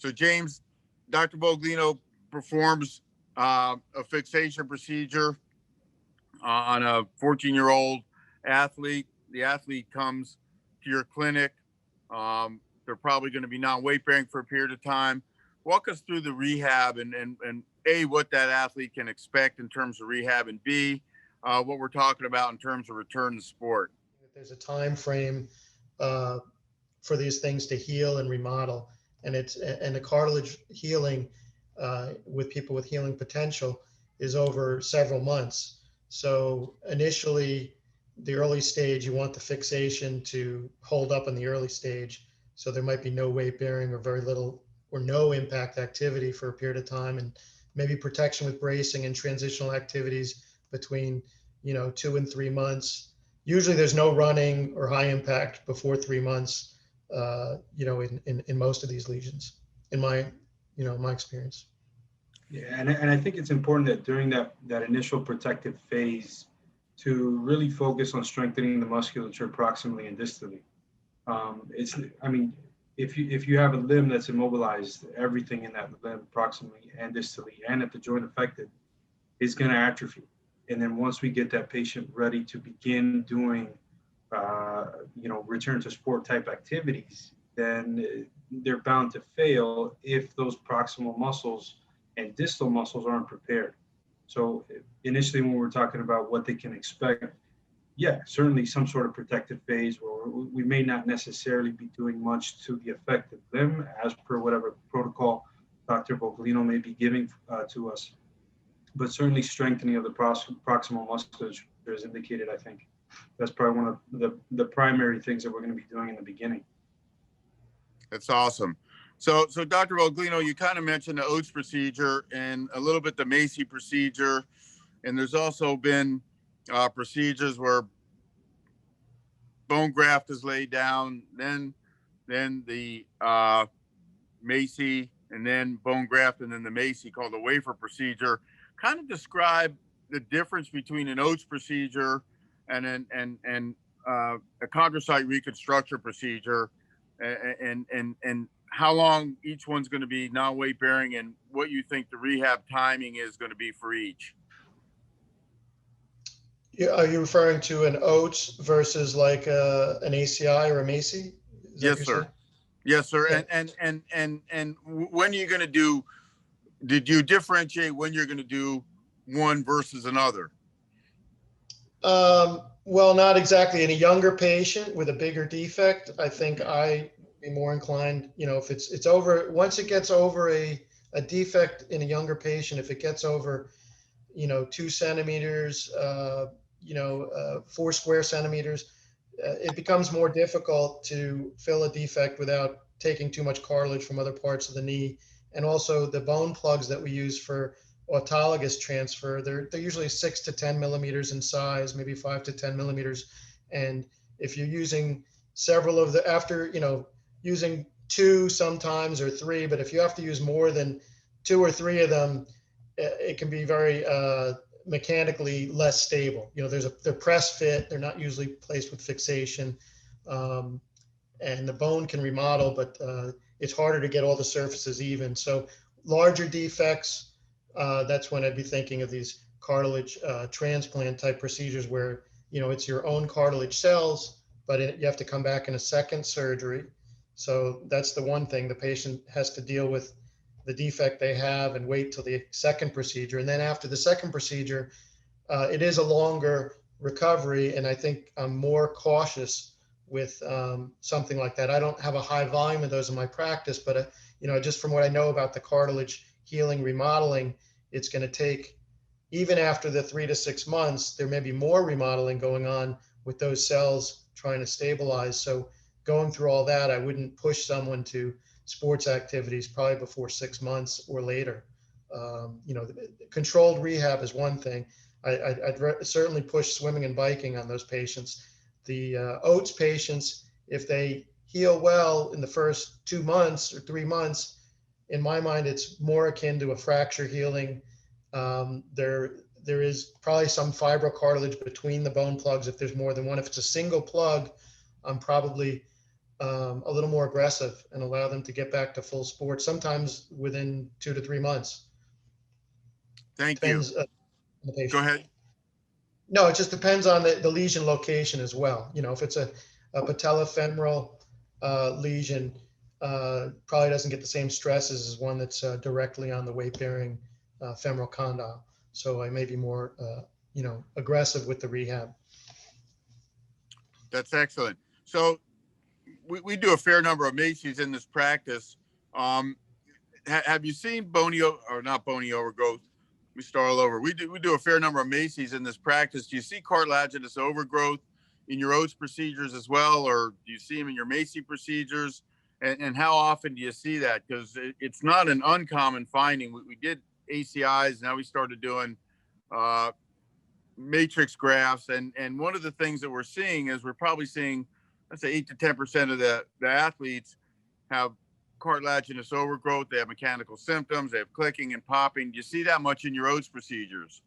So James, Dr. Boglino performs a fixation procedure on a 14-year-old athlete. The athlete comes to your clinic. They're probably going to be non-weight bearing for a period of time. Walk us through the rehab and A, what that athlete can expect in terms of rehab, and B, what we're talking about in terms of return to sport. There's a time frame for these things to heal and remodel, and the cartilage healing with people with healing potential is over several months. So initially, the early stage, you want the fixation to hold up in the early stage. So there might be no weight bearing or very little or no impact activity for a period of time, and maybe protection with bracing and transitional activities between 2 and 3 months. Usually there's no running or high impact before 3 months, in most of these lesions, in my experience. Yeah, and I think it's important that during that initial protective phase to really focus on strengthening the musculature proximally and distally. If you have a limb that's immobilized, everything in that limb proximally and distally and at the joint affected is going to atrophy. And then once we get that patient ready to begin doing, return to sport type activities, then they're bound to fail if those proximal muscles and distal muscles aren't prepared. So initially, when we're talking about what they can expect, yeah, certainly some sort of protective phase where we may not necessarily be doing much to the affected limb as per whatever protocol Dr. Boglino may be giving to us. But certainly strengthening of the proximal musculature is indicated, I think. That's probably one of the primary things that we're going to be doing in the beginning. That's awesome. So Dr. Boglino, you kind of mentioned the Oates procedure and a little bit the Macy procedure. And there's also been procedures where bone graft is laid down, then the Macy, and then bone graft, and then the Macy, called the wafer procedure. Kind of describe the difference between an Oates procedure and a chondrocyte reconstruction procedure, and how long each one's going to be non-weight bearing, and what you think the rehab timing is going to be for each. Yeah, are you referring to an Oates versus like an ACI or a Macy? Yes, sir. Yes, sir. Yeah. And when are you going to do? Did you differentiate when you're going to do one versus another? Well, not exactly. In a younger patient with a bigger defect, I think I'd be more inclined. If it's over, once it gets over a defect in a younger patient, if it gets over 2 centimeters, 4 square centimeters, it becomes more difficult to fill a defect without taking too much cartilage from other parts of the knee. And also the bone plugs that we use for autologous transfer, they're usually 6 to 10 millimeters in size, maybe 5 to 10 millimeters. And if you're using several of the, after, using 2 sometimes or 3, but if you have to use more than 2 or 3 of them, it can be very mechanically less stable. They're press fit. They're not usually placed with fixation, and the bone can remodel, but it's harder to get all the surfaces even. So larger defects, that's when I'd be thinking of these cartilage transplant type procedures where it's your own cartilage cells, but you have to come back in a second surgery. So that's the one thing the patient has to deal with, the defect they have, and wait till the second procedure. And then after the second procedure, it is a longer recovery. And I think I'm more cautious with something like that. I don't have a high volume of those in my practice, but just from what I know about the cartilage healing, remodeling, it's going to take, even after the 3 to 6 months, there may be more remodeling going on with those cells trying to stabilize. So going through all that, I wouldn't push someone to sports activities probably before 6 months or later. Controlled rehab is one thing. I'd certainly push swimming and biking on those patients. The Oates patients, if they heal well in the first 2 months or 3 months, in my mind, it's more akin to a fracture healing. There is probably some fibrocartilage between the bone plugs if there's more than one. If it's a single plug, I'm probably a little more aggressive and allow them to get back to full sport, sometimes within 2 to 3 months. Thank you. Depends on the Go patient. ahead. No, it just depends on the lesion location as well. You know, if it's a patellofemoral lesion, probably doesn't get the same stresses as one that's directly on the weight-bearing femoral condyle. So I may be more, aggressive with the rehab. That's excellent. So we do a fair number of Macy's in this practice. Have you seen not bony overgrowth? Let me start all over. We do a fair number of Macy's in this practice. Do you see cartilaginous overgrowth in your Oates procedures as well, or do you see them in your Macy procedures? And how often do you see that? Because it's not an uncommon finding. We did ACIs, now we started doing matrix grafts, and one of the things that we're seeing is we're probably seeing, let's say 8 to 10% of the athletes have cartilaginous overgrowth. They have mechanical symptoms. They have clicking and popping. Do you see that much in your Oates procedures?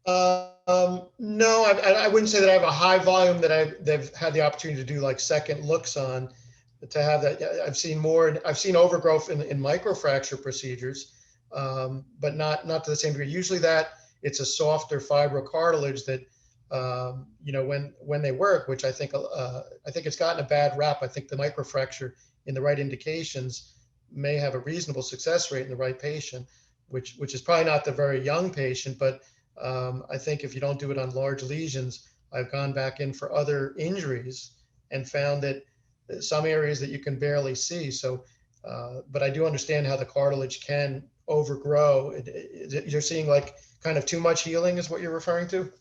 No, I wouldn't say that I have a high volume that they've had the opportunity to do like second looks on. To have that, I've seen overgrowth in microfracture procedures, but not to the same degree. Usually it's a softer fibrocartilage that, when they work, which I think it's gotten a bad rap. I think the microfracture in the right indications may have a reasonable success rate in the right patient, which is probably not the very young patient, but I think if you don't do it on large lesions, I've gone back in for other injuries and found that some areas that you can barely see. So, but I do understand how the cartilage can overgrow. You're seeing like kind of too much healing is what you're referring to?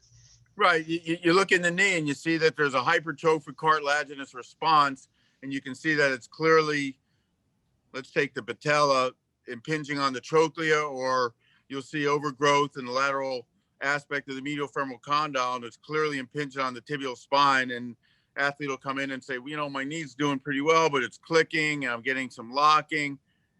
Right. You look in the knee and you see that there's a hypertrophic cartilaginous response, and you can see that it's clearly, let's take the patella, impinging on the trochlea, or you'll see overgrowth in the lateral aspect of the medial femoral condyle, and it's clearly impinging on the tibial spine. And athlete will come in and say, my knee's doing pretty well, but it's clicking and I'm getting some locking.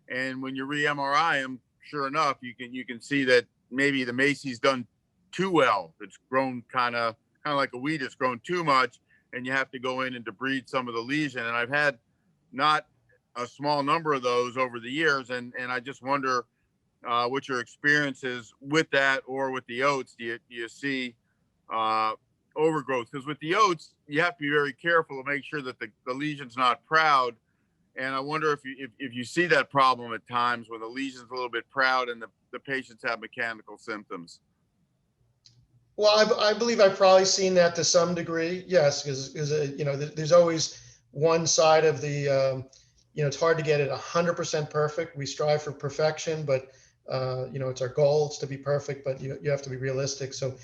And when you re-MRI them, sure enough, you can see that maybe the Macy's done too well. It's grown kind of like a weed. It's grown too much, and you have to go in and debride some of the lesion. And I've had not a small number of those over the years, and I just wonder what your experience is with that, or with the Oates. Do you see overgrowth? Because with the Oates, you have to be very careful to make sure that the lesion's not proud. And I wonder if you see that problem at times when the lesion's a little bit proud and the patients have mechanical symptoms. Well, I believe I've probably seen that to some degree. Yes, because there's always one side of the, it's hard to get it 100% perfect. We strive for perfection, but it's our goal. It's to be perfect, but you have to be realistic. So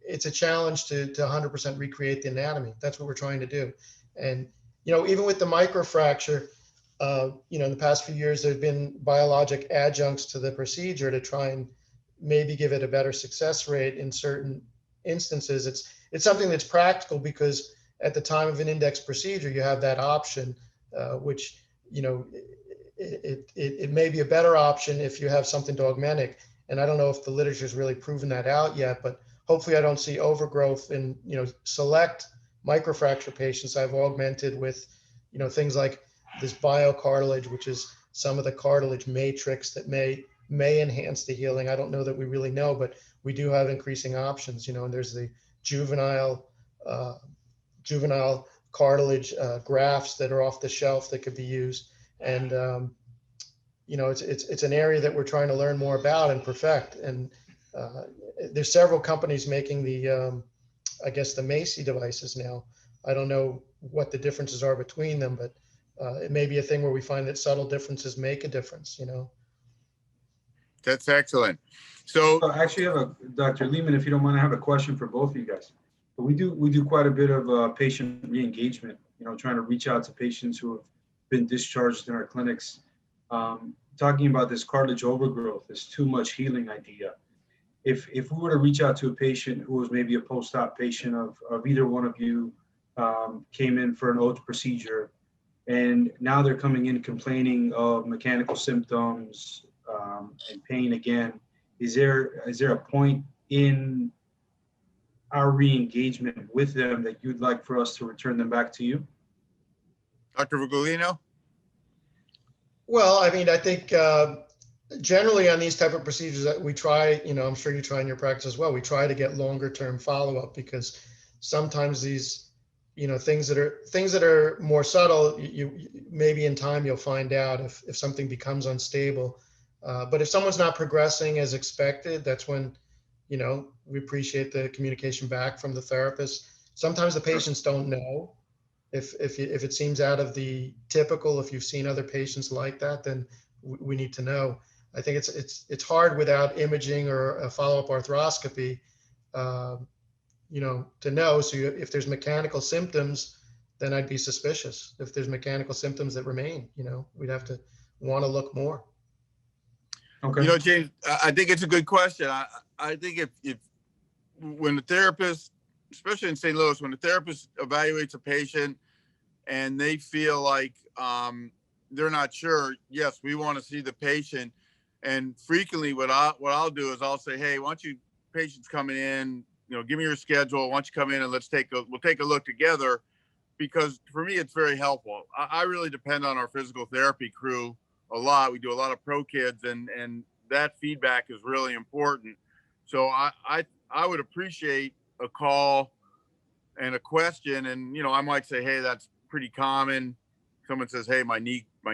it's a challenge to 100% recreate the anatomy. That's what we're trying to do. And even with the microfracture, in the past few years, there've been biologic adjuncts to the procedure to try and maybe give it a better success rate in certain instances. It's something that's practical because at the time of an index procedure, you have that option, which, it may be a better option if you have something to augment it. And I don't know if the literature's really proven that out yet, but hopefully I don't see overgrowth in, select microfracture patients I've augmented with, things like this biocartilage, which is some of the cartilage matrix that may enhance the healing. I don't know that we really know, but we do have increasing options, and there's the juvenile cartilage grafts that are off the shelf that could be used. And, it's an area that we're trying to learn more about and perfect. And there's several companies making the Macy devices now. I don't know what the differences are between them, but it may be a thing where we find that subtle differences make a difference, That's excellent. So Actually, I have Dr. Lehman, if you don't mind, I have a question for both of you guys. But we do quite a bit of patient re-engagement, trying to reach out to patients who have been discharged in our clinics, talking about this cartilage overgrowth, this too much healing idea. If we were to reach out to a patient who was maybe a post-op patient of either one of you, came in for an Oates procedure, and now they're coming in complaining of mechanical symptoms and pain again, is there a point in our re-engagement with them that you'd like for us to return them back to you? Dr. Vigolino? Well, I mean, I think generally on these type of procedures that we try, I'm sure you try in your practice as well, we try to get longer term follow-up, because sometimes these, things that are more subtle, you maybe in time you'll find out if something becomes unstable. But if someone's not progressing as expected, that's when, we appreciate the communication back from the therapist. Sometimes the patients don't know. If it seems out of the typical, if you've seen other patients like that, then we need to know. I think it's hard without imaging or a follow-up arthroscopy, uh, to know. So if there's mechanical symptoms, then I'd be suspicious. If there's mechanical symptoms that remain, we'd have to want to look more. Okay. James, I think it's a good question. I think if when the therapist, especially in St. Louis, when the therapist evaluates a patient and they feel like they're not sure, yes, we want to see the patient. And frequently what I'll do is I'll say, hey, why don't you, patients coming in, give me your schedule. Why don't you come in and we'll take a look together, because for me, it's very helpful. I really depend on our physical therapy crew a lot. We do a lot of pro kids, and that feedback is really important. So I would appreciate a call and a question, and I might say, hey, that's pretty common. Someone says, hey, my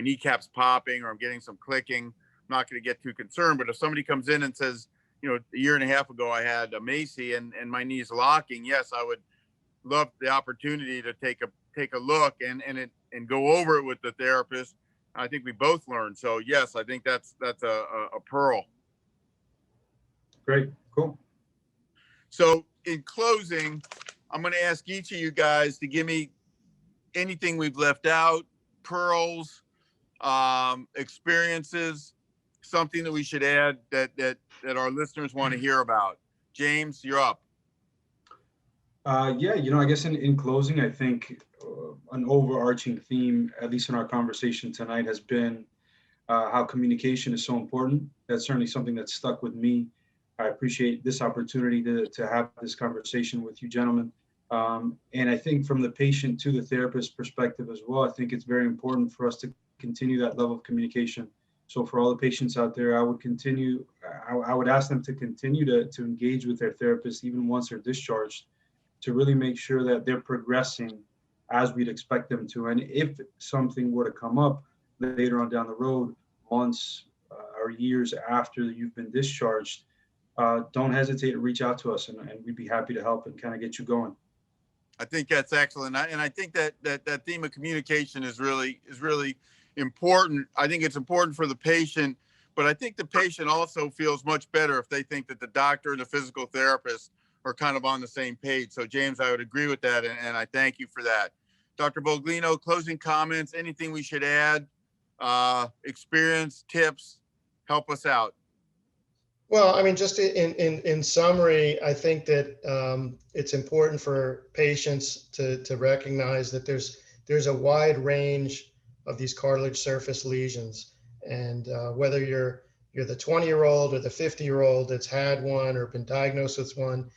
kneecap's popping, or I'm getting some clicking. I'm not going to get too concerned. But if somebody comes in and says, a year and a half ago I had a Macy and my knee's locking, yes, I would love the opportunity to take a look and go over it with the therapist. I think we both learned. So yes, I think that's a pearl. Great. Cool. So in closing, I'm going to ask each of you guys to give me anything we've left out, pearls, experiences, something that we should add that our listeners want to hear about. James, you're up. Yeah, I guess in closing, I think an overarching theme, at least in our conversation tonight, has been how communication is so important. That's certainly something that's stuck with me. I appreciate this opportunity to have this conversation with you gentlemen. And I think from the patient to the therapist perspective as well, I think it's very important for us to continue that level of communication. So for all the patients out there, I would ask them to continue to engage with their therapist even once they're discharged, to really make sure that they're progressing as we'd expect them to. And if something were to come up later on down the road, months or years after you've been discharged, don't hesitate to reach out to us, and we'd be happy to help and kind of get you going. I think that's excellent. And I think that theme of communication is really important. I think it's important for the patient, but I think the patient also feels much better if they think that the doctor and the physical therapist are kind of on the same page. So James, I would agree with that. And I thank you for that. Dr. Boglino, closing comments, anything we should add, experience, tips, help us out. Well, I mean, just in summary, I think that it's important for patients to recognize that there's a wide range of these cartilage surface lesions, and whether you're the 20-year-old or the 50-year-old that's had one or been diagnosed with one,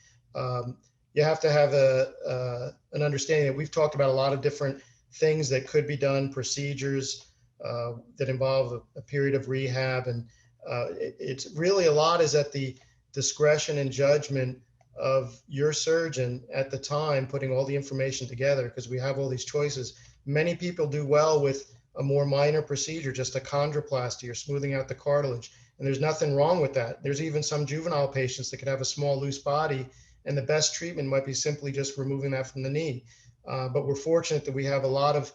you have to have an understanding that we've talked about a lot of different things that could be done, procedures that involve a period of rehab, and it's really a lot is at the discretion and judgment of your surgeon at the time, putting all the information together, because we have all these choices. Many people do well with a more minor procedure, just a chondroplasty or smoothing out the cartilage. And there's nothing wrong with that. There's even some juvenile patients that could have a small loose body, and the best treatment might be simply just removing that from the knee. But we're fortunate that we have a lot of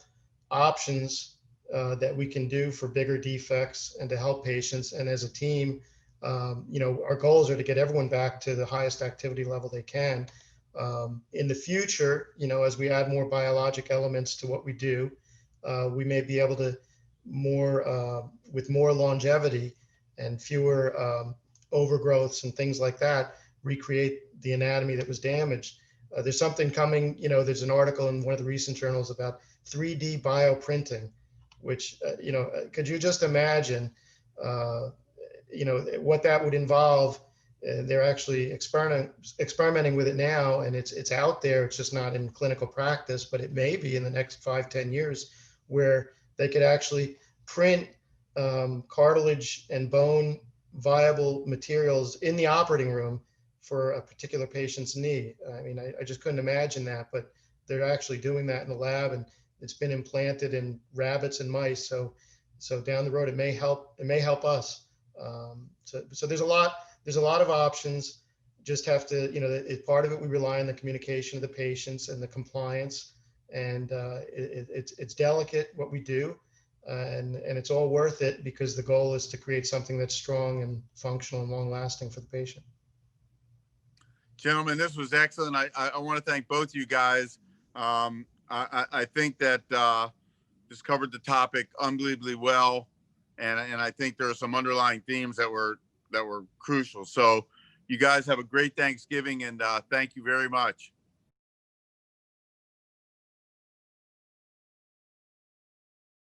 options that we can do for bigger defects and to help patients. And as a team, our goals are to get everyone back to the highest activity level they can. In the future, as we add more biologic elements to what we do, we may be able to with more longevity and fewer overgrowths and things like that, recreate the anatomy that was damaged. There's something coming, there's an article in one of the recent journals about 3D bioprinting, which, could you just imagine, what that would involve? They're actually experimenting with it now, and it's out there. It's just not in clinical practice, but it may be in the next 5-10 years, where they could actually print cartilage and bone viable materials in the operating room for a particular patient's knee. I mean, I just couldn't imagine that, but they're actually doing that in the lab, and it's been implanted in rabbits and mice. So down the road, it may help us. So there's a lot of options. Just have to, part of it, we rely on the communication of the patients and the compliance, and it's delicate what we do, and it's all worth it because the goal is to create something that's strong and functional and long lasting for the patient. Gentlemen, this was excellent. I want to thank both you guys. I think that just covered the topic unbelievably well, and I think there are some underlying themes that were crucial. So you guys have a great Thanksgiving, and thank you very much.